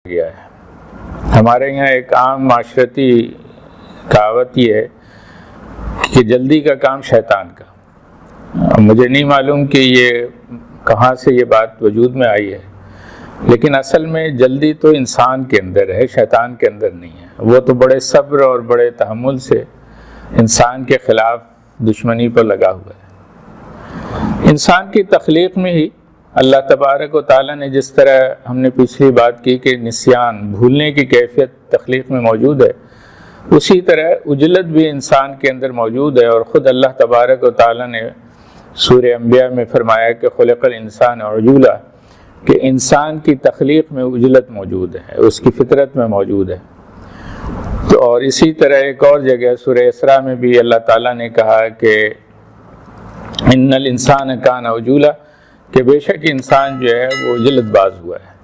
गया है। हमारे यहाँ एक आम माशरती कहावत ये है कि जल्दी का काम शैतान का। मुझे नहीं मालूम कि ये कहाँ से ये बात वजूद में आई है, लेकिन असल में जल्दी तो इंसान के अंदर है, शैतान के अंदर नहीं है। वो तो बड़े सब्र और बड़े तहम्मुल से इंसान के ख़िलाफ़ दुश्मनी पर लगा हुआ है। इंसान की तख्लीक़ में ही अल्लाह तबारक व तआला ने, जिस तरह हमने पिछली बात की कि निस्यान, भूलने की कैफियत तख्लीक़ में मौजूद है, उसी तरह उजलत भी इंसान के अंदर मौजूद है। और ख़ुद अल्लाह तबारक व तआला ने सूरह अंबिया में फरमाया कि खुलिक़ल इंसान अजूला, कि इंसान की तख्लीक़ में उजलत मौजूद है, उसकी फितरत में मौजूद है। तो और इसी तरह एक और जगह सूरह इसरा में भी अल्लाह ताला ने कहा कि इन्नल इंसान कान अजूला, कि बेशक इंसान जो है वो उजलतबाज हुआ है।